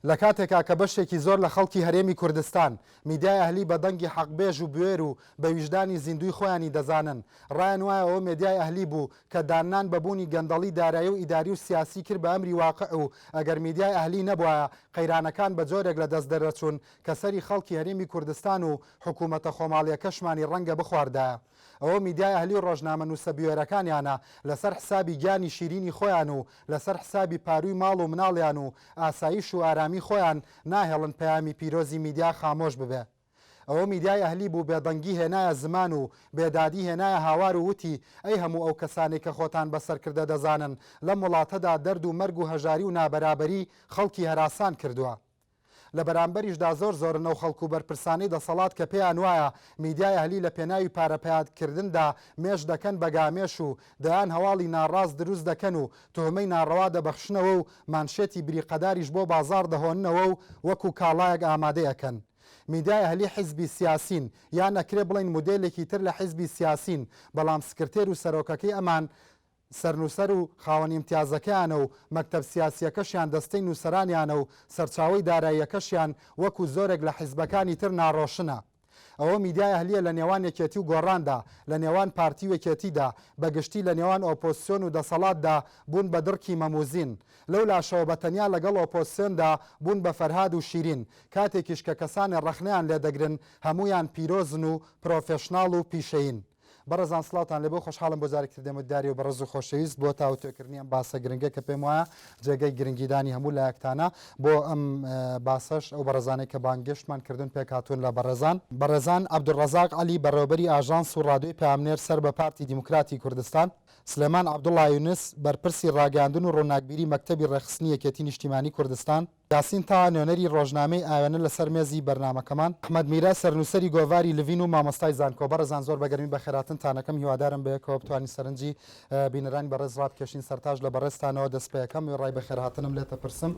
لە کاتێکا کە بەشێکی زۆر لە خەڵکی هەرێمی کوردستان میدیای ئەهلی بە دەنگی حەقبێژ و بوێر و بە ویژدانی زیندوی خۆیانی دەزانن ڕایان وایە ئەوە میدیای ئەهلی بوو کە دانان بەبوونی گەندەڵی دارایی و ئیداری و سیاسی کرد بە ئەمری واقع و ئەگەر میدیای ئەهلی نەبووە قەیرانەکان بە جۆرێک لە دەست دەرەچوون کە سەری خەڵکی هەرێمی کوردستان و حکوومەتە خۆماڵیەکەشمانی ڕەنگە بخواردایە. ئەوە میدیای ئەهلی و ڕۆژنامە نووسە بوێرەکانیانە لەسەر حسابی گیانی شیرینی خۆیان و لەسەر حسابی پاروی ماڵ و مناڵیان و ئاسایش و ئارامی خۆیان ناهێڵن پەیامی پیرۆزی میدیا خامۆش ببێ. ئەوە میدیای ئەهلی بوو بێدەنگی هێنایە زمان و بێدادی هێنایە هاوار و وتی ئەی هەموو ئەو کەسانی کە خۆتان بەسەرکردە دەزانن لەم وڵاتەدا دەرد و مەرگ و هەژاری و نابەرابەری خەڵکی هەراسان کردووە. لە بەرامبەریشدا زۆر نەو خەڵک و بەرپرسانەی دەسەڵات کە پێیان وایە میدیای ئەهلی لە پێناوی پارەپەیادکردندا مێژ دەکەن بەگامێش و دەیان هەواڵی ناڕاست دروست دەکەن و تۆمەی ناڕەوا دەبەخشنەوە و مانشێتی بریقەداریش بۆ بازار دەهۆننەوە و وەکو کاڵایەک ئامادەیەکەن. میدیای ئەهلی حیزبی سیاسین یان نەکرێ بڵین مودێلێکی تر لە حیزبی سیاسین، بەڵام سکرتێر و سەرۆکەکەی ئەمان سەرنووسەر و خاوەنی امتیازەکەیانە و مەکتەب سیاسیەکەشیان دەستەی نووسەرانیانە و سەرچاوەی داراییەکەشیان وەکو زۆرێک لە حیزبەکانی تر ناڕۆشنە. ئەوە میدیای ئەهلیە لە نێوان یەکێتی و گۆڕاندا، لە نێوان پارتی و یەکێتیدا، بەگشتی لە نێوان ئۆپۆزیسیۆن و دەسەڵاتدا بوون بە دڕکی مەموزین. لەو لاشەوە بەتەنیا لەگەڵ ئۆپۆزیسیۆندا بوون بە فەرهاد و شیرین، کاتێکیش کە کەسانی ڕەخنەیان لێدەگرن هەمویان پیرۆزن و پرۆفێشناڵ و پیشەین. بەڕێزان سڵاوتان لێ بۆ خۆشحاڵم بۆ جارێکی دەمەداری و بەڕێز و خۆشەویست بۆ تاوتێکردنی ئەم باسە گرنگە کە پێم وایە جێگەی گرنگیدانی هەموو لایەکتانە بۆ ئەم باسەش ئەو بەڕێزانەی کە بانگشتمان کردن پێکهاتوون لە بەڕێزان عەبدوڕەزاق عەلی بەڕێوەبەری ئاژانس و ڕادیۆی پەیامنێر سەر بە پارتی دیموکراتی کوردستان، سلێمان عەبدوڵڵا یونس بەرپرسی ڕاگەاندن و ڕووناکبیری مەکتەبی ڕێخستنی یەکێتی نیشتیمانی کوردستان، یاسین تا نوێنەری ڕۆژنامەی ئاوێنە لەسەر مێزی بەرنامەکەمان، ئەحمەد میرە سەرنووسەری گۆڤاری لڤین و مامۆستای زانکۆ. بەڕێزان زۆر بەگەرمی بەخێراتنتانەکەم هیوادارم بەیەکەوە بتوانین سەرنجی بینەرانی بەڕێز ڕابکێشین سەرتاژ لە بەڕێستانەوە دەست پێەکەم و ڕای بەخێرهاتنم لێتە پرسم.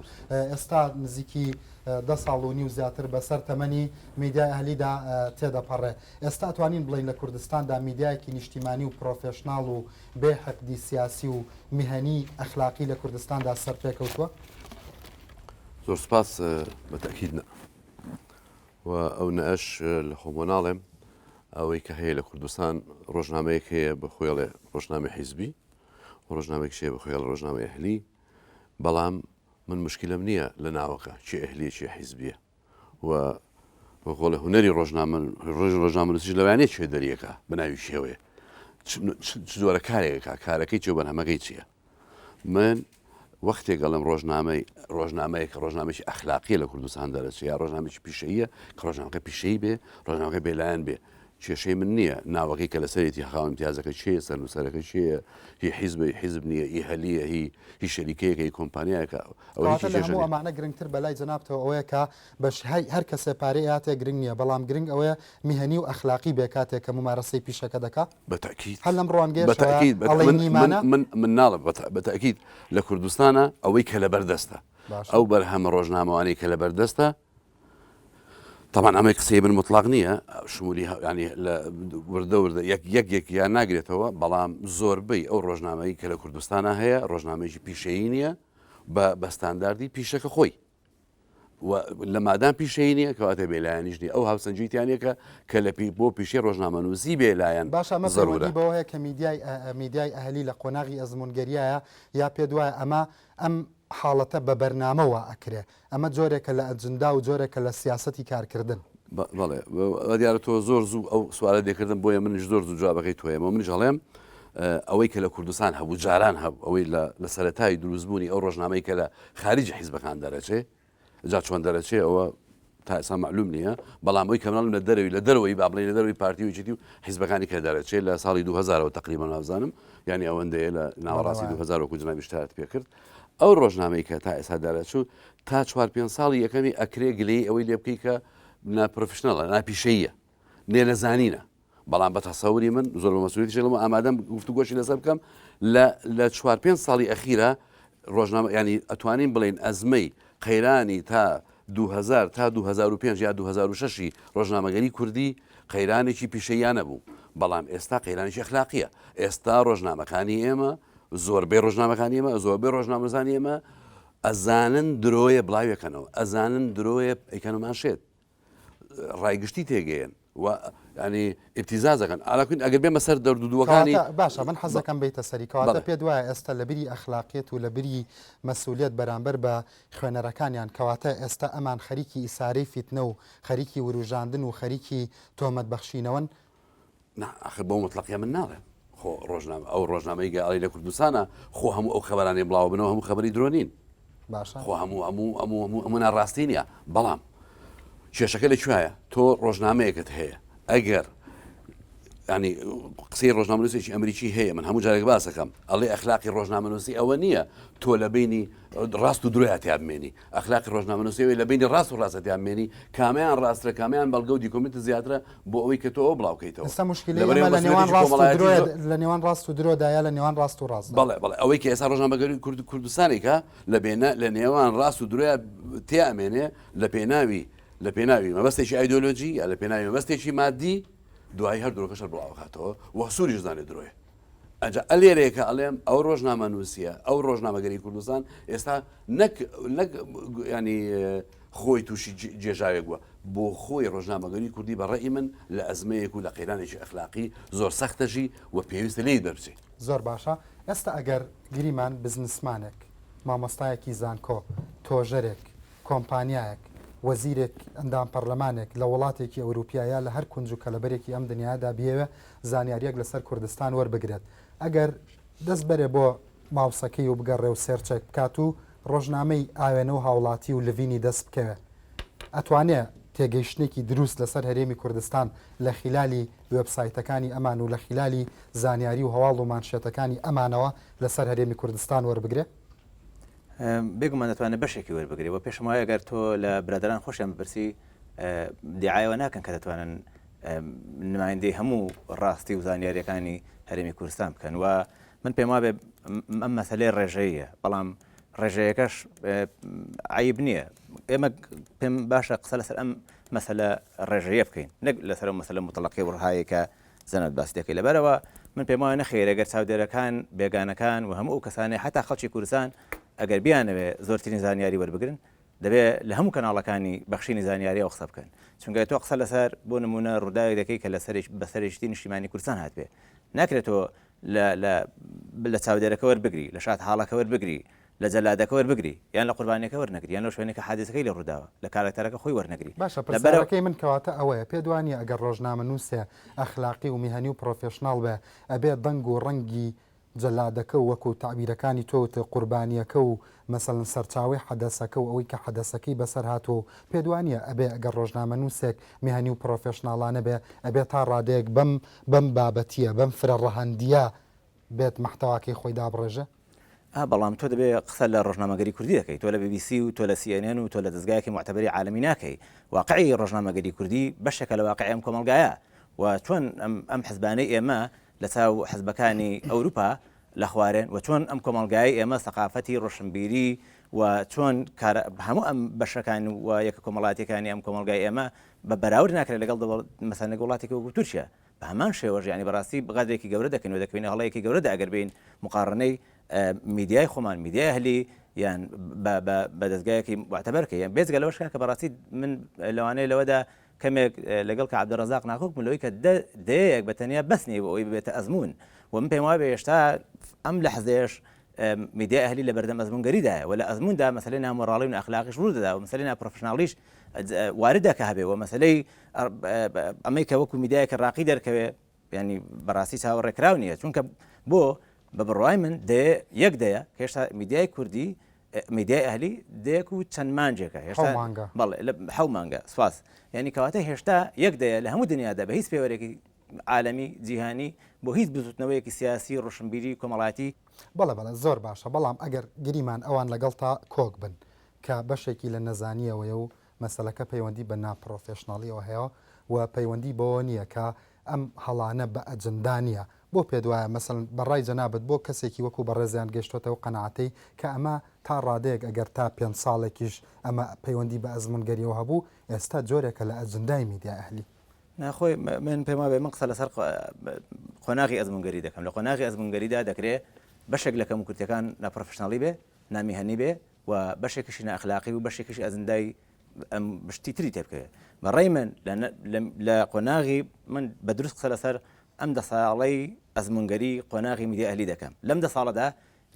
ئێستا نزیکی 10 ساڵ و نیو زیاتر بەسەر تەمەنی میدیای ئەهلیدا تێدەپەڕێ. ئێستا توانین بڵین لە کوردستاندا میدیایەکی نیشتیمانی و پرۆفێشناڵ و بێ حەقدی سیاسی و میهەنی ئەخلاقی لە کوردستاندا سەر پێکەوتووە؟ زۆر سپاس بەتەکید و ئەو نەئەش لە خۆمۆناڵێم ئەوەی کە هەیە لە کوردستان ڕۆژنامەیەک هەیە بە خۆیڵێ ڕۆژنامە حیزبی و ڕۆژنامێک شێ بە خۆیڵ ڕۆژنامە ئەهلی، بەڵام من مشکلم نییە لە ناوەکە چی ئەهلیە چی حیزبیە و خۆڵە هوەری ڕۆژنامە نووسیش لەوانەیە چێ دەریەکە بەناوی شێوەیە چ جۆرە کارێکەکە کارەکەی چێ بەنهەمەکەی چییە. من وەختێک گەڵم ڕۆژنامەیە کە ڕۆژنامێکی ئەخلاقیە لە کوردستان دەرەچێت یا ڕۆژنامێکی پیشەیە کە ڕۆژنامەکە پیشەی بێ ڕۆژنامەکە بێلایەن بێ، کێشەی من نییە ناوەکەی کە لەسەرێتی خاوەن امتیازەکە چیە، سەرنووسەرەکە چیە، هی حیزب نییە، هی هەلیە، هی شەریکەیەکە، هی کۆمپانیایەکە. ئەمانە گرنگتر بەلای جەنابتەوە ئەوەیە کە بەش هەر کەسێ پارەی هاتێ گرنگ نییە، بەڵام گرنگ ئەوەیە میهەنی و ئەخلاقی بێ کاتێک کە ممارەسەی پیشەکە دەکات. بەتەکید هەر لەم ڕوانگەیە من ناڵم بەتەکید لە کوردستانە ئەوەی کە لەبەردەستە ئەو بەرهەمە ڕۆژنامەوانەی کە لەبەردەستە طبعا ئەمە قسەی من مطلق نییە، شمولی ینی لە وردە یەک یان ناگرێتەوە، بەڵام زۆربەی ئەو ڕۆژنامەی کە لە کوردستانە هەیە ڕۆژنامەیەکی پیشەیی نییە بە ستانداردی پیشەکە خۆی لە مادام پیشەی نییە کەواتە بێلایەنیش نیە. ئەو هاوسەنجیتیانەکە کە لە بۆ پیشەی ڕۆژنامە نووسی بێلایەن باش ئەمە بەوە هەیە کە میدیای ئەهلی لە قۆناغی ئەزمونگەریایە یا پێ دوایە ئەم حاڵەتە بە بەرنامەوە ئەکرێ، ئەمە جۆرێکە لە ئەجندا و جۆرێکە لە سیاسەتی کارکردن. بەڵێ دیارە تۆ زۆر زوو ئەو سوالە دێکردن بۆیە منیش زۆر زوو جوابەکەی تۆیەمە منیش هەڵێم ئەوەی کە لە کوردستان هەبوو جاران هەبوو ئەوەی لە سەرەتای دروستبوونی ئەو ڕۆژنامەی کە لە خارجی حیزبەکان دەرەچێ جا چۆن دەرەچێ ئەوە تا ئێستا معلوم نییە، بەڵام ئەوی کە مناڵم لە دەرەوەی با بڵێ لە دەروی پارتی و جدی و حیزبەکانی کە دەرەچێت لە ساڵی 2000 تقریبا نازانم ینی ئەوەندەیە لە ناوەڕاستی 2000 جنابی شتات پێکرد. ئەو ڕۆژنامەی کە تا ئێستا دەرەچوو تا 4-5 ساڵی یەکەمی ئەکرێ گلەی ئەوەی لێ بکەی کە ناپرۆفشنەڵە ناپیشەیە نێنەزانینە، بەڵام بە تەسەوری من زۆر بە مەسئولیتی شەڵمە ئامادەم گفتوگۆشی لەسەر بکەم لە 4-5 ساڵی ئەخیرە ڕۆژنامە ینی ئەتوانین بڵێن ئەزمەی قەیرانی تا 2000 تا 2005 یا 2006 ڕۆژنامەگەری کوردی قەیرانێکی پیشەیانە بوو، بەڵام ئێستا قەیرانێکی ئەخلاقیە. ئێستا ڕۆژنامەکانی ئێمە زۆربەی ڕۆژنامەکانی ئێمە زۆربەی ڕۆژنامەزانی ئێمە ئەزانن درۆیە بڵاوێکەنەوە ئەزانن درۆیە ئەیکەنەمان شێت ڕایگشتی تێگەیەن و ینی ئبتیزازەکەن ئاراکوین ئەگەر بێمە سەر دەردووەکانی باشە من حەزەکەم بیتە سەریکەواتە پێ وایە ئێستا لە بری ئەخلاقیت و لە بری مەسئولیت بەرامبەر بە خوێنەرەکانیان کەواتە ئێستا ئەمان خەریکی ئیسارەی فیتنە و خەریکی وروژاندن و خەریکی تۆمەت بەخشینەوەن آخر بۆ مطلقیە من ناڵێم خۆ ڕۆژنامە ئەو ڕۆژنامەی گەڵی لە کوردستانە خۆ هەموو ئەو خەبەرانی بڵاو بنەوە هەموو خەبەری درۆنین باشە خۆ هەموو ناڕاستی نیە بەڵام کێشەکە لەکوایە تۆ ڕۆژنامەیەکت هەیە ئەگەر ینی قسەی ڕۆژنامەنووسێکی ئەمریکی هەیە من هەموو جارێک باسەکەم ئەڵێ ئەخلاقی ڕۆژنامەنووسی ئەوە نییە تۆ لە بینی ڕاست و درۆیاتیان بمێنی ئەخلاقی ڕۆژنامەنووسەوەی لە بینی ڕاست و ڕاستەتیان بمێنی کامیان ڕاسترە کامیان بەڵگە و دیکۆمنتە زیاترە بۆ ئەوەی کە تۆ ئەو بڵاوکەیتەوە ئێستا مشکلە لە نێوان ڕاست و درۆدایە لە نێوان ڕاست و ڕاست بەڵێ ئەوەی کە ئێستا ڕۆژنامەگەری کوردستانێکە لە نێوان ڕاست و درۆیە تێئەمێنێ لە پێناوی مەبەستێکی ئایدۆلۆژی یا لە پێناوی مەبەستێکی مادی دوای هەر درۆکەشە بڵاوکاتەوە و سووریش زانێت درۆیە ئەجا ئەلێرەیەکە ئەڵێم ئەو ڕۆژنامە نووسە ئەو ڕۆژنامەگەری کوردستان ئێستا نەک ینی خۆی تووشی جێژاوێک بووە بۆ خۆی ڕۆژنامەگەری کوردی بەڕێی من لە ئەزمەیەک و لە قەیرانێکی ئەخلاقی زۆر سەختەژی و پێویستە لێی دەرچێت زۆر باشە ئێستا ئەگەر گریمان بزنسمانێک مامۆستایەکی زانکۆ تۆژەرێک کۆمپانیایەک وەزیرێک ئەندام پەرلەمانێک لە وڵاتێکی ئەوروپایە لە هەر کونج و کەلەبەرێکی ئەم دنیادا بێوە زانیاریەک لەسەر کوردستان وەربگرێت ئەگەر دەست بەرێ بۆ ماوسەکەی و بگەڕێ و سێرچێک بکات و ڕۆژنامەی ئاوێنە و هاوڵاتی و لڤینی دەست بکەوێ ئەتوانێت تێگەیشتێکی دروست لەسەر هەرێمی کوردستان لە خلالی وێبسایتەکانی ئەمان و لە خلالی زانیاری و هەواڵ و مانشێتەکانی ئەمانەوە لەسەر هەرێمی کوردستان وەربگرێ بێگومان دەتوانێت بەشێکی وەربگرێت و پێشم وایە گەر تۆ لە برادران خۆشیان بپرسی دیعایەوە ناکەن کە دەتوانن نمایندەی هەموو ڕاستی و زانیاریەکانی هەرێمی کوردستان بکەن و من پێم وابێ ئەم مەسەلەی ڕێژەیە بەڵام ڕێژەیەکەش عیب نییە ئێمە پێم باشە قسە لەسەر ئەم مەسەلە ڕێژەیە بکەین نەک لەسەر مەسەلە مطلقی ڕهای کە زەنەت باسی دەکەی لەبەرەوە من پێم وایە نەخێر ئەگەر چاودێرەکان بێگانەکان و هەموو ئەو کەسانێ حتا خەڵکی کوردستان ئەگەر بیانەوە زۆرترین زانیاری وەربگرن دەبێت لە هەموو کەناڵەکانی بەخشینی زانیاری ئەو قسە بکەن چونکە تۆ قسە لەسەر بۆ نمونە ڕووداوێک دەکەی کە بەسەرشتی نیشتیمانی کوردستان هاتبێ ناکرێتەوە لە چاودێرەکە وەربگری لە شاد حاڵەکە وەربگری لە جەلادەکە وەربگری یان لە قوربانیەکە وەرنەگری یان لە شوێنێکە حادثەکەی لە ڕووداوە لە کارکتەرەکە خۆی وەرنەگری باشە پرسیارەکەی من کەواتە ئەوەیە پێ دوانیە ئەگەر ڕۆژنامە نووسێ ئەخلاقی و میهەنی و پرۆفێشناڵ بێ ئەبێ دەنگ و ڕەنگی جەلادەکە و وەکو تعبیرەکانی تۆتە قوربانیەکە و مەسەڵەن سەرچاوی حەدەسەکە و ئەوەی کە حەدەسەکەی بەسەر هاتووە پێ دوانیە ئەبێ ئەگەر ڕۆژنامە نووسێک میهەنی و پرۆفێشناڵانە بێ ئەبێ تا ڕادەیەک بەم بابەتیە بەم فرە ڕەهەندیە بێت مەحتەواکەی خۆی دابڕێژە بەڵام تۆ دەبێ قسە لە ڕۆژنامەگەری کوردی دەکەیت تۆ لە BBC و تۆ لە CNN و تۆ لە دەستگایەکی معتەبەری عالەمی ناکەی واقعی ڕۆژنامەگەری کوردی بەشێکە لە واقعی ئەم کۆمەلگایە و چۆن ئەم حزبانەی ئێمە لە چاو حزبەکانی ئەوروپا لە خوارێن و چۆن ئەم کۆمەلگای ئێمە سەقافەتی ڕۆشنبیری و چۆن هەموو ئەم بەشەکان و یەکە کۆمەڵاتیەکانی ئەم کۆمەلگای ئێمە بە بەراورد ناکرێت لەگەڵ مەسەلەنە وڵاتێکی وەکو تورکیا بە هەمان شێوەژ ینی بەڕاستی بەقدرێکی گەورە دەکەین و دەکەوێنە هەڵەیەکی گەورەدا ئەگەر بین مقارنەی میدیای خۆمان میدیای هەلی یان بە دەستگایەکی معتەبەرکە یان بێجگە لەوەش کە بەڕاستی من لەوانەیە لەوەدا کەمێک لەگەڵ کە عەبدوڕەزاق ناکۆکم لەوەی کە دەیەک بەتەنیا بەسنی بۆ ئەوی بێتە ئەزمون و من پێم وایە هێشتا ئەم لەحزەیەش میدیای ئەهلی لە بەردەم ئەزمونگەریدایە و لە ئەزموندا مەسەلەی نامۆڕاڵی و ئەخلاقیش ڕوو دەدا و مەسەلەی ناپرۆفشناڵیش واردە کە هەبێ و مەسەلەی ئەمەی کە وەکو میدیایەکە ڕاقی دەرکەوێ ینی بەڕاستی چاوەڕێکراو نییە چونکە بۆ بە بڕوای من یەک دەیە هێشتا میدیای کوردی میدیای ئەهلی دەیەک و چەند مانجێکە هێشتا بەڵێ لە حەو مانگە سواس یعنی کەواتە هێشتا یەک دەیە لە هەموو دنیادا بە هیچ پێوەرێکی عالەمی جیهانی بۆ هیچ بزوتنەوەیەکی سیاسی ڕۆشنبیری کۆمەڵاتی بەڵێ زۆر باشە بەڵام ئەگەر گریمان ئەوان لەگەڵ تا کۆک بن کە بەشێکی لە نەزانیەوەیە و مەسەلەکە پەیوەندی بە ناپرۆفێشناڵیەوە هەیە و پەیوەندی بەوە نییە کە ئەم هەڵانە بە ئەجندانیە بۆ پێ وایە مەسەڵەن بەڕای جەنابەت بۆ کەسێکی وەکو بەڕێزیان گەشتۆتەوە قەنەعەتەی کە ئەمە تا ڕادەیەک ئەگەر تا 5 ساڵێکیش ئەمە پەیوەندی بە ئەزمونگەریەوە هەبوو ئێستا جۆرێکە لە ئەجندای میدیای ئەهلی ناخۆی من پێم وابێ من قسە لەسەر قۆناغی ئەزمونگەری دەکەم لە قۆناغی ئەزمونگەریدا دەکرێت بەشێک لە کەموکورتەکان ناپرۆفشناڵی بێ نامیهەنی بێ و بەشێکیشی ناخلاقی و بەشێکیشی ئەزندای بشتی تری تێبکەوێت بەڕێی من لە قۆناغی من بە دروست قسە لەسەر ئەم دە ساڵەی ئەزمونگەری قۆناغی میدیا ئەهلی دەکەم لەم دە ساڵەدا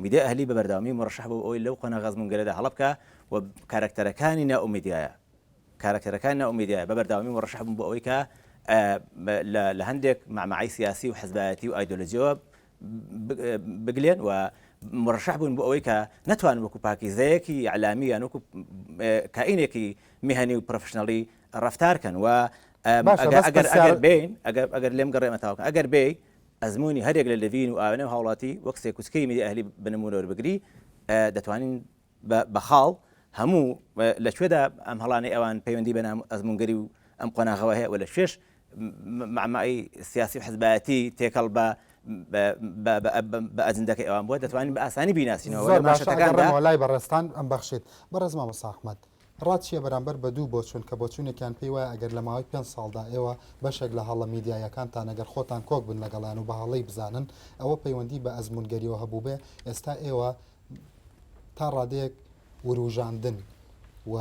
میدیا ئەهلی بە بەردەوامی مڕەشەح بوو ئەوەی لەو قۆناغ ئەزمونگەرەدا هەڵە بکە و کارکتەرەکانی ناو میدیایە کارکتەرەکانی ناو میدیایە بە بەردەوامی مڕەشەح بوون بۆ ئەوەی کە لە هەندێک مەعمەعی سیاسی و حزبایەتی و ئایدۆلۆژیەوە بگلێن و مرشح بوون بۆ ئەوەی کە نەتوانن وەکو پاکیزەیەکی ئەعلامی یان وەکو کائینێکی میهنی و پرۆفشنەڵی ڕەفتارکەن و ئەگەر لێم گەڕێمەتەوەکە ئەگەر بێ ئەزمموی هەرێک لە لەڤین و ئاوێنە هاوڵاتی وەک سێکوچکەی میدیا ئەهلی بنمونەوە بگری دەتوانین بە خاڵ هەموو لەکوێدا ئەم هەڵانەی ئەوان پەیوەندی بە ئەزمونگەری و ئەم قۆناغەوە هەیە و لە شێش مەعمەعی سیاسی و حزبایەتی تێکەڵ بە ئەجندەکەی ئەوان بووە دەتوانین بە ئاسانی بیناسینەوە لای بەڕێستان ئەم بەخشێت بەڕێز مامۆستا ئەحمەد ڕاتچیە بەرامبەر بە دوو بۆچوون کە بۆچوونێکیان پێی وایە ئەگەر لە ماوەی 5 ساڵدا ئێوە بەشێک لە هەڵە میدیایەکانتان ئەگەر خۆتان کۆک بن لەگەڵیان و بە هەڵەی بزانن ئەوە پەیوەندی بە ئەزمونگەریەوە هەبوو بێ ئێستا ئێوە تا ڕادەیەک وروژاندن و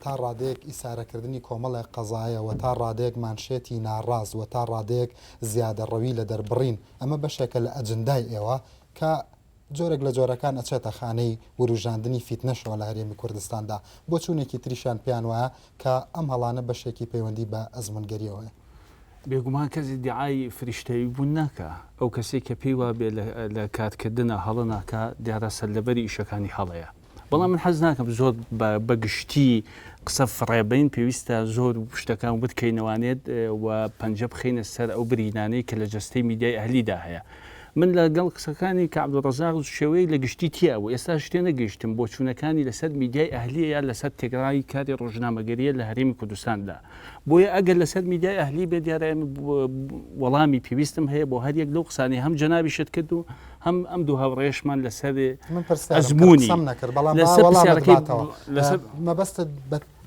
تا ڕادەیەک ئیسارەکردنی کۆمەڵێک قەزایە و تا ڕادەیەک مانشێتی ناڕاز و تا ڕادەیەک زیادەڕەوی لە دەربڕین ئەمە بەشێکە لە ئەجندای ئێوە کە جۆرێک لە جۆرەکان ئەچێتە خانەی وروژاندنی فیتنەشەوە لە هەرێمی کوردستاندا بۆ چوونێکی تریشان پیان وایە کە ئەم هەڵانە بەشێکی پەیوەندی بە ئەزمونگەریەوەیە بێگومان کەسی دیعای فریشتەوی بوون ناکە ئەو کەسێک کە پێی وا بێ لە کارکردنە هەڵە ناکە دیارە سەرلەبەری ئیشەکانی هەڵەیە بەڵام من حەز ناکەم زۆر بەگشتی قسە فڕێبین پێویستە زۆر شتەکان بتکەینەوانێت و پەنجە بخینە سەر ئەو برینانەی کە لە جەستەی میدیای ئەهلیدا هەیە من لەگەڵ قسەکانی کە عەبدوڕەزاق شێوەی لە گشتی تیاوە ئێستا شتێ نەگەیشتم بۆ چوونەکانی لەسەر میدیای ئەهلیە یا لەسەر تێگرایی کاری ڕۆژنامەگەریە لە هەرێمی کوردستاندا بۆیە ئەگەر لەسەر میدیای ئەهلی بێ دیارە وەڵامی پێویستم هەیە بۆ هەر یەک لەو قسانی هەم جەنابی شت کرد و هەم ئەم دوو هاوڕێشمان لەسەر ئەزمموی مەبەستت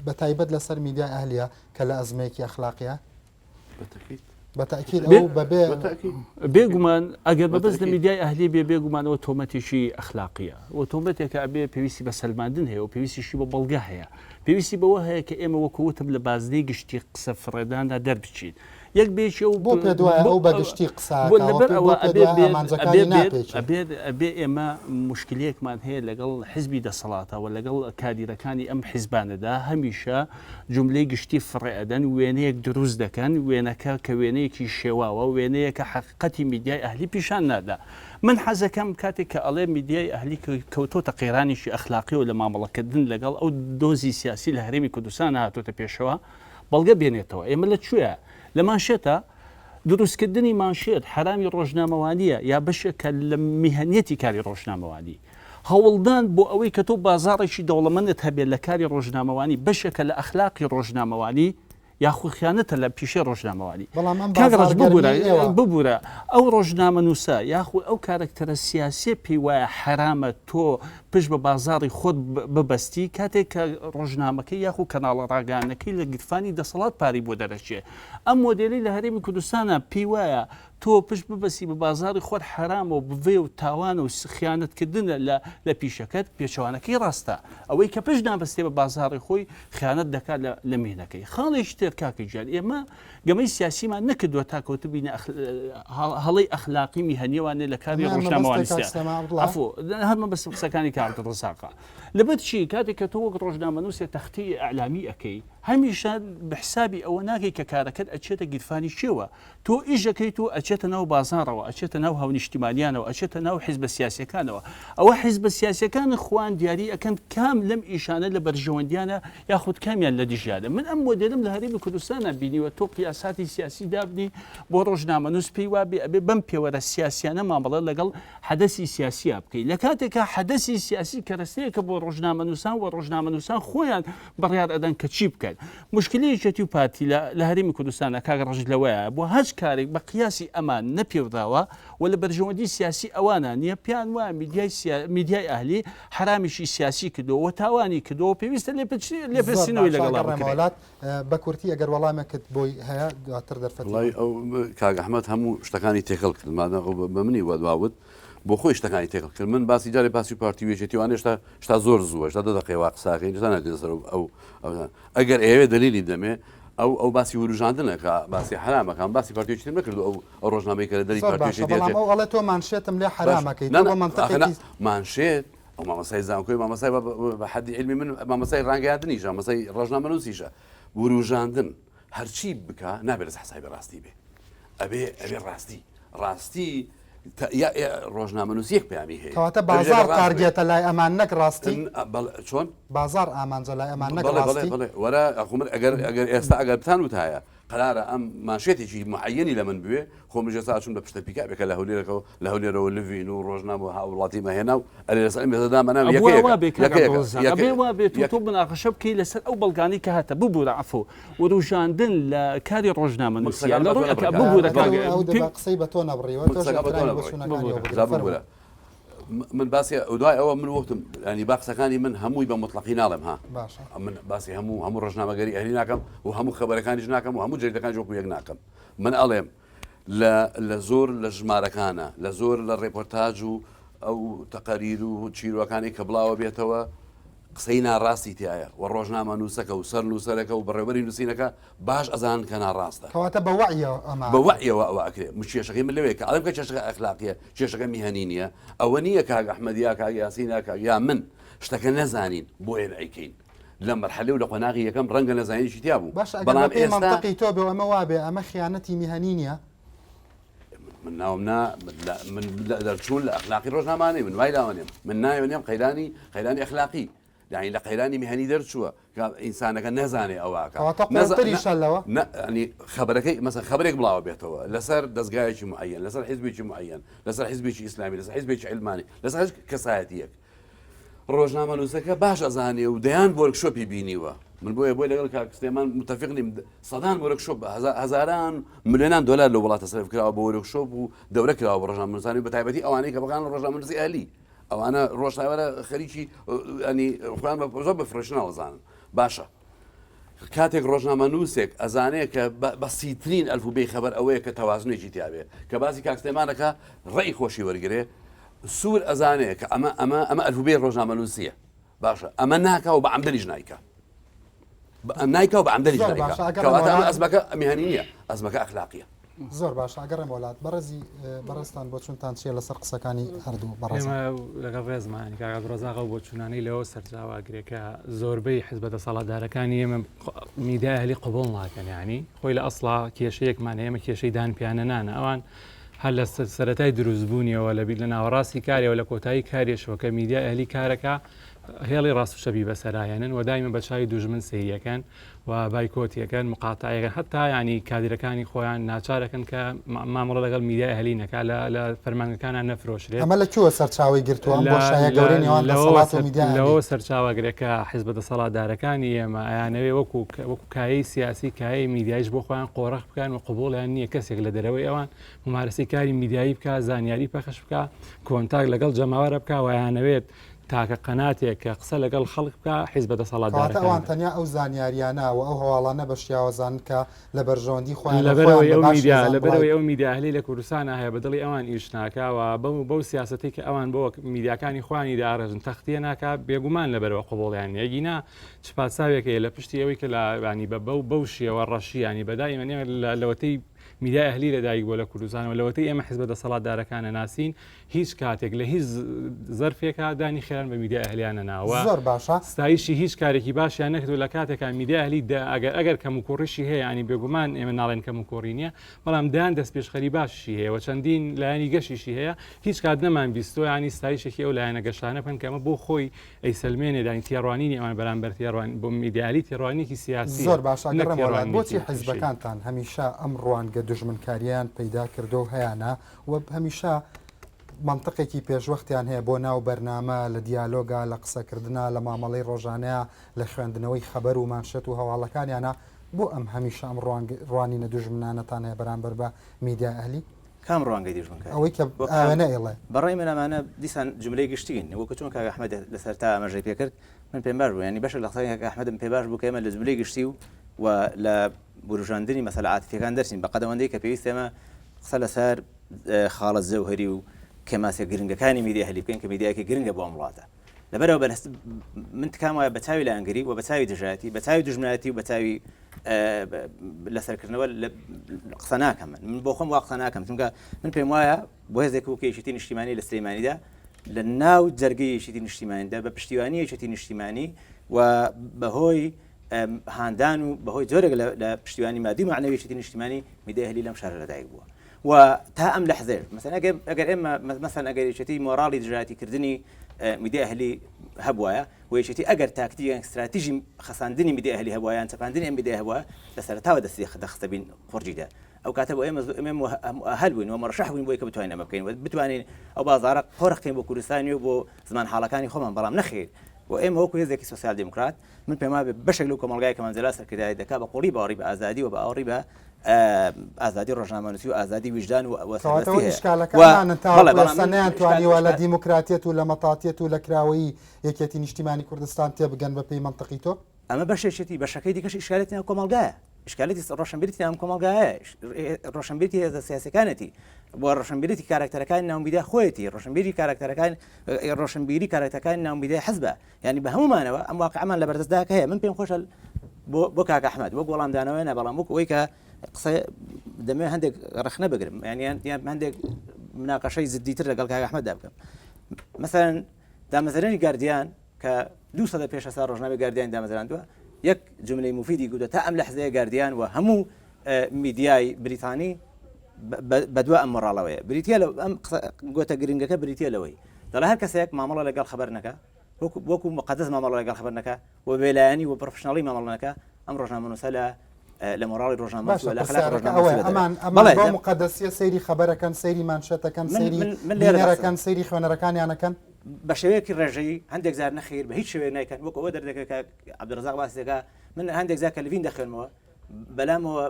بە تایبەت لەسەر میدیای ئەهلیە کە لە ئەزمەیەکی ئەخلاقیە بەتاکید ئەو بێگومان ئەگەر بەبەست لە میدیای ئەهلی بێ بێگومانەوە تۆمەتێکی ئەخلاقیە و تۆمەتێکە ئەبێ پێویستی بە سەلماندن هەیە و پێویستیشی بە بەڵگە هەیە پێویستی بەوە هەیە کە ئێمە وەکووتم لە بازنەی گشتی قسە فڕێداندا دەربچین یەک بێکی ئەو بۆ پێ دوایە ئەو بەگشتی ئەبێ ئێمە مشکلەیەکمان هەیە لەگەڵ حیزبی دەسەڵاتەوە لەگەڵ کادیرەکانی ئەم حیزبانەدا هەمیشە جملەی گشتی فڕێدەن وێنەیەک دروست دەکەن وێنەکە کە وێنەیەکی شێواوە وێنەیەکە حقیقەتی میدیای ئەهلی پیشان نادا من حەزەکەم کاتێک کە ئەڵێ میدیای ئەهلی کەوتۆتە قەیرانیشی ئەخلاقی و لە مامەڵەکردن لەگەڵ ئەو دۆزی سیاسی لە هەرێمی کوردستان هاتوۆتە پێشەوە بەڵگە بێنێتەوە ئێمە لەکوێیە لە مانشێتە دروستکردنی مانشێت حرامی ڕۆژنامەوانیە یا بەشێکە لە میهنێتی کاری ڕۆژنامەوانی هەوڵدان بۆ ئەوەی کە تۆ بازاڕێکی دەوڵەمەندت هەبێت لە کاری ڕۆژنامەوانی بەشێکە لە ئەخلاقی ڕۆژنامەوانی یاخود خیانەتە لە پیشەی ڕۆژنامەوانی ببوورە ئەو ڕۆژنامە نووسە یاخود ئەو کارکتەرە سیاسی پێی وایە حرامە تۆ پشت بە بازاڕی خۆت ببەستی کاتێک کە ڕۆژنامەکەی یاخود کەناڵە ڕاگەانەکەی لە گرفانی دەسەڵات پاری بۆ دەرەچێ ئەم مۆدێلی لە هەرێمی کوردستانە پێی وایە تۆ پشت ببەسی بە بازاری خۆت حرامە و بڤێ و تاوان و خیانەتکردنە لە پیشەکەت پێچەوانەکەی ڕاستە ئەوەی کە پشت نابەستێ بە بازاری خۆی خیانەت دەکات لە مێنەکەی خاڵێک تر کاکە گیان ئێمە گەمەی سیاسیمان نەکردووە تاکەوتە بینە هەڵەی ئەخلاقی میهەنیێوانێ لە کاری ڕۆژنامەوانی هەرمە بەس قسەکانی کە عەبدوڕەزاقە لەبەر چی کاتێک کە تۆ وەک ڕۆژنامەنووسێ تەختی ئەعلامی ئەەکەی هەمیشە بەحسابی ئەوە ناکەی کە کارەکەت ئەچێتە گیرفانی شێوە تۆ ئیژەکەی تۆ ئەچێتە ناو بازاڕەوە ئەچێتە ناو هاونیشتیمانیانەوە ئەچێتە ناو حیزبە سیاسیەکانەوە ئەوە حیزبە سیاسیەکان خوان دیاری ئەەکەن کام لەم ئیشانە لە بەرژەوەندیانە یاخود کامیان لە دیژادە من ئەم مۆدێلم لە هەرێمی کوردستانە بینیوە تۆ قیاساتی سیاسی دابنی بۆ ڕۆژنامەنووس پێی وابێ ئەبێ بەم پێوەرە سیاسیانە مامەڵە لەگەڵ حەدەسی سیاسیە بکەیت لە کاتێکە حەدەسی سیاسی کەرەستەیەکە بۆ ڕۆژنامەنووسان و ڕۆژنامەنووسان خۆیان بڕیار ئەدەن کە چی بکەن مشکلەیەکی و پارتی لە هەرێمی کوردستانە کاک ڕژ لەوەیە بۆ هەچ کارێک بە قیاسی ئەمان نەپێوداوە و لە بەرژەوەندی سیاسی ئەوانە نییە پیان وایە میدیای ئەهلی حرامیشی سیاسی کردەوە تاوانی کردەوە پێویستە لێپرسینەوەی لەگەڵ بە کورتی ئەگەر وەڵامێکت بۆی هەیە دواتر دەرفەت ئەو کاک ئەحمەد هەموو شتەکانی تێکەڵ کردمانە بە منی وەدواوت بۆ خۆی شتەکانی تێکڵ کرد من باسی جارێ باسی پارتیوێژێتیوان هێشتا زۆر زووە هێشتا 2 دقەیە قساکەین هێشتا نادێت سەر ئەو ئەگەر ئێوێ دلیلی دەمێ ئەو باسی وروژاندنەکە باسی حرامەکان باسی پارتیوێژێتی نەکردو ئەو ڕۆژنامەی کە لە دەری پارتیوێژێتی ئەڵێ تۆ مانشێتم لێ حرامەکەی مانشێت ئەو مامەسای زانکۆی مامەسای بە حەدی علمی من مامەسای ڕانگەیاندنیشە مەسای ڕۆژنامەنووسیشە وروژاندن هەرچی بکە نابێت حسای بەڕاستی بێ ئەبێ ڕاستی ڕۆژنامەنووسی یەک پامی هەیە کەواتە بازار تارگێتە لای ئەمان نەک ڕاستی چۆن بازار ئامانجە لای ئەمان نەک ڕاستی وەرە ئەگەر ئێستا ئەگەر بتان وتایە قرارە ئەم ماشێتێکی معەنی لە من بوێ خۆمژە ساچون بە پشتە پیکابێکە لە هەولێرەکەەوە لە هەولێرەوە لڤین و ڕۆژنامە و هاوڵاتی مەهێنا و ئەلێ لەسەر مێزەدامەنا بێت تۆ بناقەشە بکەی لەسەر ئەو بەڵگانی کە هاتە ببوورە عفۆ وروژاندن لە کاری ڕۆژنامەنووسی قسەی بە تۆ نەبڕیوە من باسی دوای ئەوە من وەختم ینی باقسەکانی من هەمووی بە مطلقی ناڵێم ها من باسی هەموو ڕۆژنامەگەری ئەهلی ناکەم و هەموو خەبەرەکانیش ناکەم و هەموو جێگەکان جۆکو یەک ناکەم من ئەڵێم لە زۆر لە ژمارەکانە لە زۆر لە ڕێپۆرتاژ و ئەو تەقەریر و چیرۆکانی کە بڵاوە بێتەوە قسەی ناڕاستی تایە و ڕۆژنامە نووسەکە و سەر نووسەرەکە و بەڕێوەری نووسینەکە باش ئەزان کە ناڕاستە کەواتە بە وەعیەوە ئەوە ئەکرێت کێشەکەی من لەوەیە کە ئەڵم کە کێشەکە ئەخلاقیە کێشەکە میهەنی نییە ئەوە نییە کاک ئەحمەدیا کاک یاسینە کاک یا من شتەکە نەزانین بۆیە ئەیکەین لە مەرحەلە و لە قۆناغی یەکەم ڕەنگە نەزانیشی تیا بوو بەڵام ئێستاقی تۆ بێ ئەمە وابێ ئەمە خیانەتی میهەنی نییە من ناومنا من دەرچوون لە ئەخلاقی ڕۆژنامانەی من وای لاوانێم من نایوانێم قەیرانی ئەخلاقی يعني لقيراني مهني درسوا إنسانك نزاني أواك نزاني يعني خبرك مثلا خبرك بلاو بيتوا لسر دزقايش معين لسر حزبي معين لسر حزبي إسلامي لسر حزبي علماني لسر كسايتيك روجنامه نووسەکە باش ئەزانێ و دەیان وەرکشۆپی بینیوە من بۆی لەگەڵ کاک سلێمان متفقنیم سەدان وەرکشۆپ هەزاران ملیۆنان دۆلار لە وڵاتە سەرف کراوە بە وەرکشۆپ و دەورە کراوە بە ڕۆژنامەنووسانی بە تایبەتی ئەوانەی کە بەکان ڕۆژنامەنووسی ئەهلی ئەوانە ڕۆژنامەوەرە خەریکی ئەنی خۆیان زۆر بەفرۆشناوەزانن باشە کاتێک ڕۆژنامەنووسێک ئەزانەیە کە بەسیترین ئەلفوبەی خەبەر ئەوەیە کە تەوازنێکی تیاابێ کە باسی کاک سلێمانەکە ڕێی خۆشی وەرگێ سوور ئەزانەیە کە ئەمە ئەلفوبەی ڕۆژنامەنووسیە باشە ئەمە ناکە و بە عەمدەلیش نایکە نایکە و بە عەمدەلیش نایکە کەواتە ئەمە ئەزمەکە ئەمیهانی نییە ئەزمەکە ئەخلاقیە زۆر باشە ئەگەڕێم وڵات بەڕێستان بۆ چونتان چیە لەسەر قسەکانی هەردوو لەگەڵ ڕێزمانی کاگا ڕۆزاغا بۆ چوونانەی لەوە سەرچاواگرێکە زۆربەی حزبە دەسەڵاتدارەکانی ئێمە میدیای ئەهلی قبوڵ ناکەن یعنی خۆی لە ئەسڵا کێشەیەکمان ئێمە کێشەی دانپیانەنانە ئەوان هەر لە سەرەتای دروستبوونیەوە لەبییر لە ناوەڕاستی کاریەوە لە کۆتایی کارێشەوە کە میدیای ئەهلی کارەکە هێڵی ڕاستشەبی بەسەرایەنن و دایمە بە چاوی دوژمن سەیەکەن و بایکۆتیەکەن مقاتعەکەن هەتا ینی کادیرەکانی خۆیان ناچارەکەن کە مامەڵە لەگەڵ میدیای ئەهلی نەکا لە فەرمانگەکانیان نەفرۆشرێت ئەمە لەکوێوە سەرچاوی گرتووە بۆشایە گەورەی نێوان دەسەڵات و میدیای لەوە سەرچاوەگرێکە حیزبە دەسەڵاتدارەکانی ئێمە ئەیانەوێ وەکو کایەی سیاسی کایەی میدیایش بۆ خۆیان قۆڕەخ بکەن و قبوڵیان نییە کەسێک لە دەرەوەی ئەوان ممارەسی کاری میدیایی بکە زانیاری پەخش بکە کۆنتاک لەگەڵ جەماوەرە بکە و ئەیانەوێت تاکە قەناتێک کە قسە لەگەڵ خەڵک بکە حیزبە دەسەڵاتدارەکان تەنیا ئەو زانیاریانە و ئەو هەواڵانە بە شیاوەزان کە لە بەرژەوەندی خۆیان لەبەرەوەی ئەو میدیاهلی لە کوردستانە هەیە بەدڵی ئەوان ئیش ناکاوە بەو سیاسەتی کە ئەوان بۆ میدیاکانی خوانی داڕژن تەختیە ناکا بێگومان لەبەرەوە قبوڵیان یەگینا چپاساوێکە لە پشتی ئەوەی کە لانی بە بەو شیەوە ڕەشیانی بەدایمە نێ لەوەتەی میدیای ئەهلی لەدایک بۆ لە کوردستانەوە لەوەتەی ئێمە حیزبە دەسەڵاتدارەکانە ناسین هیچ کاتێک لە هیچ زەرفێکە دانی خێران بە میدیای ئەهلیانە ناوە زۆر باشە ستایشی هیچ کارێکی باشیان نەکردو لە کاتێکا میدیای ئەهلی ئەگەر کەم و کوڕیشی هەیە ینی بێگومان ئێمە ناڵێن کەم و کوڕی نییە بەڵام دایان دەست پێشخەری باشی هەیە و چەندین لایەنی گەشیشی هەیە هیچ کات نەمان بیستۆ ینی ستایشێکی ئەو لایەنە گەشانە بکەن کەمە بۆ خۆی ئەیسەلمێنێ دانی تێڕوانینی ئەمان بەرامبەر تێڕوان بۆ میدیالی تێڕوانێکی سیاسی زۆر باشە بۆچی حیزبەکانتان هەمیشە ئەم ڕوانگە دژمنکاریان پیدا کردو هەیەە و هەمیشە منطقێکی پێشوەختیان هەیە بۆ ناو بەرنامە لە دیالۆگا لە قسەکردنا لە مامەڵەی ڕۆژانەیە لە خوێندنەوەی خەبەر و مانشێت و هەواڵەکانیانە بۆ ئەم هەمیشە ئەم ڕوانینە دژمنانەتان هەیە بەرامبەر بە میدیای ئەهلی کام ڕوانگەی دژمنکار ئەوەی کە ئەوەنە ئێڵێ بەڕێی منەمانە دیسان جملەی گشتین وەکو چۆن کاک ئەحمەد لەسەر تا ئەمەژەی پێکرد من پێم باش بوو ینی بەشێک لە قسەی کاک ئەحمەدم پێ باش بوو کە ئێمە لە جملەی گشتی و لە بروژاندنی مەسەلە عاتیفیەکان دەرسین بە قەدەوەندەی کە پێویست ئێمە قسە لەسەر خاڵە زەوهەری و کەماسە گرنگەکانی میدیا هەلی بکەین کە میدیاکی گرنگە بۆ ئەم وڵاتە لەبەرەوە بەست من تکام وایە بەچاوی لە ئەنگری و بەچاوی دژایەتی بەچاوی دژمنایەتی و بەچاوی لەسەرکردنەوە قسە ناکەم من بۆ خۆم وا قسە ناکەم چونکە من پێم وایە بۆ هێزێک و کێشتی نیشتیمانی لە سلەیمانیدا لە ناو جەرگەی یەکێتی نیشتیمانیدا بە پشتیوانی یەکێتی نیشتیمانی و بەهۆی هاندان و بەهۆی جۆرێک لە پشتیوانی مادی و معنەوی یەکێتی نیشتیمانی میدیای هەلی لەم شارە لەدایک بووە و تا ئەم لەحظەیە مەسەن ئەگەر ئێمە مەسەن ئەگەر یەکێتی مۆراڵی دژایەتیکردنی میدیای هەلی هەبوایە و یەکێتی ئەگەر تاکتیک استراتیژی خەساندنی میدیای هەلی هەبوایە یان چەپاندنی ئەم میدیای هەبووە لەسەرتاوە دەستی دەخستە بین خورجیدا ئەو کاتە بۆ ئێمە هەل بووین و مەڕەشەح بووین بۆی کە بتوانین ئەمە بکەین و بتوانین ئەو بازارە قۆڕخین بۆ کوردستانی و بۆ زمان حاڵەکانی خۆمان بەڵام نەخیر و ئێمە وەکو هێزێکی سۆسیال دموکرات من پێم وایە بەشێک لەو کۆمەڵگای کە مەنجەلا سەرکردایی دەکات بە قوڵی باوەڕی بە ئازادی و بە ئاوەڕی بە ئازادی ڕۆژنامەنووسی و ئازادی ویژدان و ئیشکالەکانیان توانیوە لە دیموکراتیەت و لە مەتاتیەت و لە کراوەی یەکێتی نیشتیمانی کوردستان تێبگەن بە پێی منطقی تۆ ئەمە بەشێکی بەشەکەی دیکەش ئیشکالێتی ناو کۆمەڵگایە ئیشکالێتی ڕۆشنبیری ناو کۆمەڵگایە ڕۆشنبیری هێزە سیاسەکانەتی بۆ ڕۆشنبیری کارکتەرەکانی ناومیدیا خۆیەتی ڕۆشنبیری کارکتەرەکان ڕۆشنبیری کارکتەرەکانی ناومیدیا حزبە ینی بە هەمومانەوە ئەم واقعمان لە بەردەستدا هەیە من پێم خۆشە بۆ کاک ئەحمەد وەک وەڵامدانەوەی نە بەڵام وەک ئەوەی کە قسە دەمێ هەندێک ڕخنە بگرم یان هەندێک مناقەشەی زدیتر لەگەڵ کاک ئەحمەددا بکەم مثلا دامەزرێنی گاردیان کە 200 پێش ئەسا ڕۆژنامەی گاردیان دامەزراندووە یەک جملەی مفیدی گوتە تا ئەم لەحزەیە گاردیان و هەموو میدیای بریتانی بەدووە ئەم مەڕاڵەوەیە بریتە لە ئەم گۆتە گرنگەکە بریتە لەوەی دەڵێ هەر کەسێک مامەڵە لەگەڵ خەبەر نەکە وەکو مقدس مامەڵە لەگەڵ خەبەر نەکە و بێلایانی و پرۆفشناڵی مامەڵ نەکە ئەم ڕۆژنامەنووسە لە مۆراڵی ڕۆژنامە لە خلاف ڕۆژنامە مقدسیە سەیری خەبەرەکەن سەیری مانشێتەکەن سەیری لێرەکەن سەیری خوێنەرەکانیانەکەن بەشێوەیەکی ڕێژەی هەندێک زار نەخیر بە هیچ شوێ نایکەن وەک ئەوە دەردەکە عەبدوڕەزاق باسیەکە من هەندێک زار کە لڤین دەخوێنمەوە بەلامەوە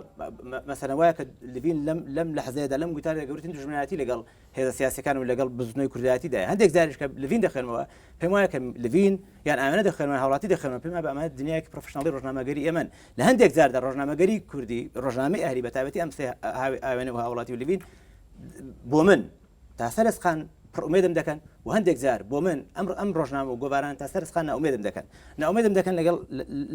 مەسەلەن وایە کە لڤین لەم لەحزەیەدا لەم گوتارێک گەورەترین دژمنایەتی لەگەڵ هێزە سیاسیەکان و لەگەڵ بزنەوەی کوردایەتیدایە هەندێک زاریش کە لڤین دەخوێنمەوە پێم وایە کە لڤین یان ئامانە دەخوێنەوە هاوڵاتی دەخوێنەوە پێم وایە بە ئەمانە دنیایەکی پرۆفشناڵی ڕۆژنامەگەری ئێمەن لە هەندێک زاردا ڕۆژنامەگەری کوردی ڕۆژنامەی ئەهلی بەتابەتی ئەم سێ ئاوێنە و هاوڵاتی و لڤین بۆ من تا سەرسخان ئومێدم دەکەن و هەندێک زار بۆ من ئەم ڕۆژنامە و گۆباران تا سەرسخان ناومێدم دەکەن ناومێدم دەکەن لەگەڵ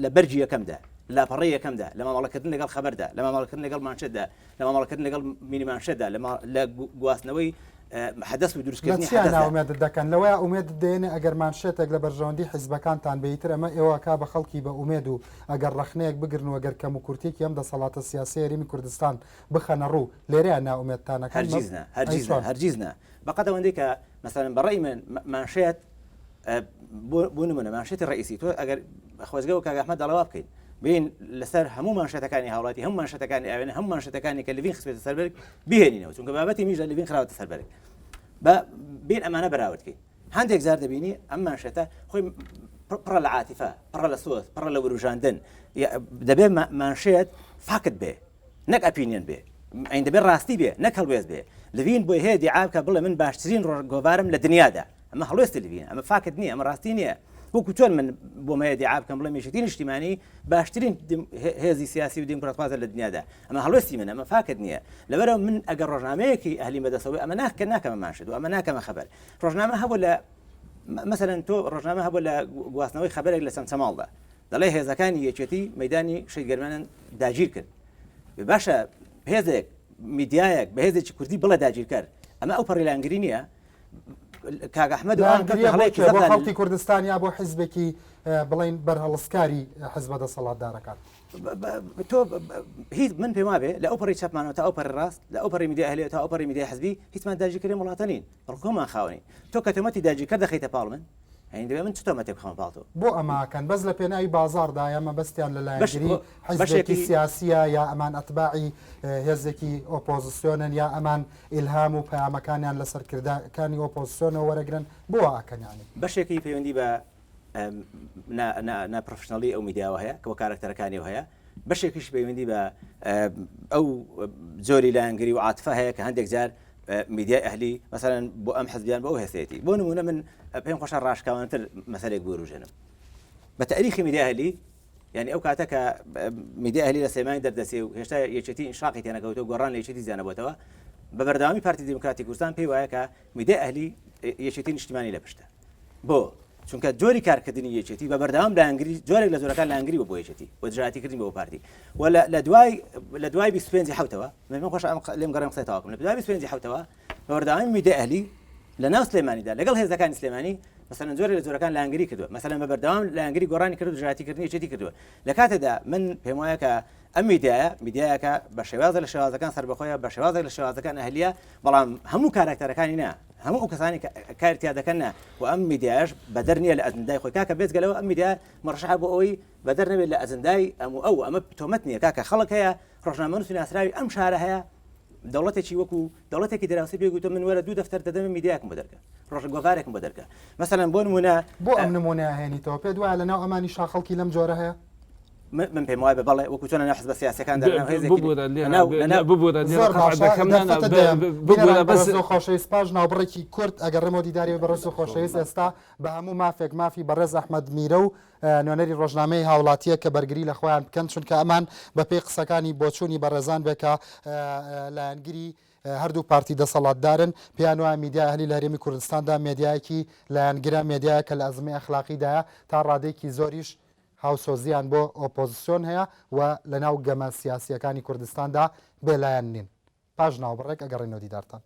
لە بەرجی یەکەمدا لاپەڕی یەکەمدا لە مامەڵەکردن لەگەڵ خەبەردا لە مامەڵەکردن لەگەڵ مانشێتدا لە مامەڵەکردن لەگەڵ مینی مانشێتدا لە گواستنەوەی حدەث و دروستکردنی ناومێد دەکەن لەوەیە ئومێد دێنێ ئەگەر مانشێتێک لە بەرژەوەندی حیزبەکانتان بەیتر ئەمە ئێوە کا بە خەڵکی بە ئومێد و ئەگەر ڕخنەیەک بگرن و ئەگەر کەم و کورتێکی ئەم دەسەڵاتە سیاسی هەرێمی کوردستان بخەنە ڕوو لێرەیە ناومێدتانەکە هەرگیزنە بەقەت ئەوەندەی کە مەسەلەن بەڕێی من مانشێت بۆ نمونە مانشێتی ڕئیسی تۆ ئەگەر خۆزگە و کاک ئەحمەد دەڵەوا بکەین بین لەسەر هەموو مانشێتەکانی هاوڵاتی هەموو مانشێتەکانی ئاوێنە هەموو مانشێتەکانی کە لڤین خستێتە سەربەرگ بهێنینەوە چونکە بابەتی میش لە لڤین خراوەتە سەربەرگ بین ئەمانە بەراوردکەین هەندێک زار دەبینی ئەم مانشێتە خۆی پڕە لە عاتیفە پڕە لە سۆز پڕە لە وروژاندن دەبێت مانشێت فاکت بێ نەک ئەپینیەن بێ ئەین دەبێت ڕاستی بێ نەک هەڵوێز بێ لڤین بۆی هەیە دیعاکە بڵێ من باشترین گۆڤارم لە دنیادا ئەمە هەڵوێستی لڤین ئەمە فاکت نییە ئەمە ڕاستی نییە وەکو چۆن من بۆ مەیە دیعا بکەم بڵێ یەکێتی نیشتیمانی باشترین هێزی سیاسی و دیموکراتوازە لە دنیادا ئەمە هەڵوێستی من ئەمە فاکت نییە لەبەرەوە من ئەگەر ڕۆژنامەیەکی ئەهلی بەدەستەوەی ئەمە ناکەمە مانشێت و ئەمە ناکەمە خەبەر ڕۆژنامە هەبوو لە مثلەن تۆ ڕۆژنامە هەبوو لە گواستنەوەی خەبەرێک لە چەمچەماڵدا دەڵێ هێزەکانی یەکێتی مەیدانی شەید گەرمانن داگیر کرد باشە هێزێک میدیایەک بە هێزێکی کوردی بڵێ داگیرکەر ئەمە ئەو پەڕی لانگری نییە کاک ئەحمەد خەڵکی کوردستان یا بۆ حیزبێکی بڵین بەرهەڵسکاری حیزبە دەسەڵاتدارەکان تۆ هیچ من پێم وابێ لە ئەو پەڕی چەپمانەوە تا ئەو پەڕی ڕاست لە ئەو پەڕی میدیا ئەهلی تا ئەو پەڕی میدیا حزبی هیچمان داگیرکردنی وڵاتە نین بەڵکۆمان خاوەنین تۆ کە تۆمەتی داگیرکەر دەخەیتە پاڵمن هەین دەبێت من چ تۆمەتێک بخەمە پاڵتۆ بۆ ئەماکەن بەس لە پێناوی بازاڕدا ئەمە بەستیان لەلایەنگیری حیزبێکی سیاسیە یا ئەمان ئەتباعی هێزێکی ئۆپۆزیسیۆنن یا ئەمان ئیلهام و پەیامەکانیان لە سەرکردەکانی ئۆپۆزیسیۆنەوە وەرەگرن بۆ ئاکەنیانی بەشێکی پەیوەندی بە ناپرۆفشنەڵی ئەو میدیاوە هەیە کە بۆ کارکتەرەکانیەوە هەیە بەشێکیش پەیوەندی بە ئەو جۆری لایەنگری و عاتفە هەیە کە هەندێک جار میدیای ئەهلی مثلەن بۆ ئەم حزبیان بە ئەو هێزێتی بۆ نمونە من پێم خۆشە ڕاشکاوانتر مەسەلێک بوەروژێنم بە تاریخی میدیای ئەهلی یعنی ئەو کاتە کە میدیای ئەهلی لە سلێمانی دەردەسێ و هێشتا یەکێتی ئینشاقی تێنەکەوتەوە گۆڕان لە یەکێتی زیانەبووتەوە بە بەردەوامی پارتی دموکراتی کوردستان پێی وایە کە میدیای ئەهلی یەکێتی نیشتیمانی لە پشتە بۆ چونکە جۆری کارکردنی یەکێتی بە بەردەوام لاهنگری جۆرێک لە جۆرەکان لاهنگری بۆ یەکێتی و دژایەتیکردنی بۆ پارتی و لە دوای 25 حوتەوە من خۆش لێم گەڕێم قسەی تەواو بکەم لە دوای 25 حوتەوە بە بەردەوامی میدیای ئەهلی لە ناو سلێمانیدا لەگەڵ هێزەکانی سلێمانی مثلا جۆرێک لە جۆرەکان لاهنگری کردووە مثلا بە بەردەوام لاهنگری گۆڕانی کرد و دژایەتیکردنی یەکێتی کردووە لە کاتێدا من پێم وایە کە ئەم میدیایەکە بە شێوازە لە شێوازەکان سەربەخۆیە بە شێوازێک لە شێوازەکان ئەهلیە بەڵام هەموو کارکتەرەکانی نا هەموو ئەو کەسانی کارتیا دەکەن و ئەم میدیاش بەدەر نیە لە ئەجندای خۆی کاکە بێزگەلەوە ئەم میدیا مەڕەشەح بۆ ئەوەی بەدەر نەبێت لە ئەجندای ئەمە تۆمەت نییە کاکە خەڵک هەیە ڕۆژنامەنووسی ناسراوی ئەم شارە هەیە دەوڵەتێکی وەکو دەوڵەتێکی دراوسی پێگوتە من وەرە 2 دەفتەر دەدەمە میدیاکم بۆ دەرکە ڕۆژە گۆڤارێکم بۆ دەرکە مثلا بۆ نمونە بۆ ئەم نمونە هێنیتەوە پێ دوایە لەناو ئەمانی شاخەڵکی لەم جۆرە هەیە من پێم وایە بەڵێ وەکو چۆن نەحز بە سیاسەکان بەس خۆشەویست پاش ناوبڕێکی کورد ئەگەڕێمەوە دیداری بەڕێز و خۆشەویست ئێستا بە هەموو مافێک مافی بەڕێز ئەحمەد میرە و نوێنەری ڕۆژنامەی هاوڵاتیە کە بەرگری لە خۆیان بکەن چونکە ئەمان بەپێی قسەکانی بۆچوونی بەڕێزان بێکە لایەنگیری هەردوو پارتی دەسەڵاتدارن پێیان وایە میدیای ئەهلی لە هەرێمی کوردستاندا مێدیایەکی لایەنگرە مێدیایەکە لە ئەزمەی ئەخلاقیدایە تا ڕادێکی زۆریش هاوسۆزیان بۆ ئۆپۆزیسیۆن هەیە و لە ناو گەمە سیاسیەکانی کوردستاندا بێلایەن نین پاش ناوبڕێک ئەگەڕێنەوە دیدارتان